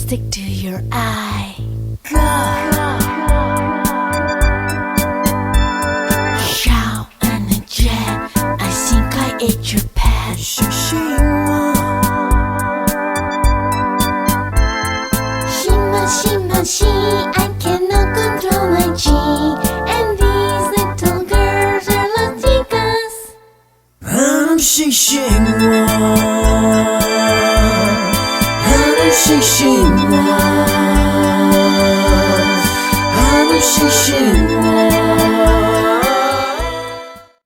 stick to your eye. Go. Shout and a jet, I think I ate your pet. 星星我，心 I cannot control my G. And these little girls are Latinas. 星星我，星星我，星星我。